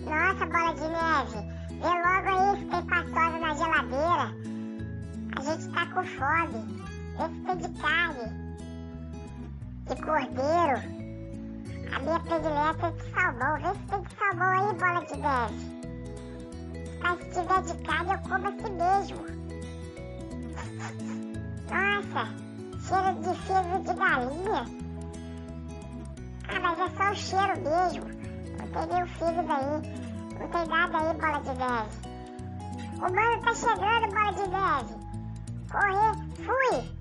Nossa, Bola de Neve, vê logo aí se tem paçoca na geladeira. A gente tá com fome. Vê se tem de carne, de cordeiro. A minha predileta é de salmão. Vê se tem de salmão aí, Bola de Neve. Mas se tiver de carne, eu como assim mesmo. Nossa, cheiro de fígado de galinha. Ah, mas é só o cheiro mesmo. Não tem nem o fígado aí. Não tem nada aí, Bola de Neve. O mano tá chegando, Bola de Neve. Correr, fui.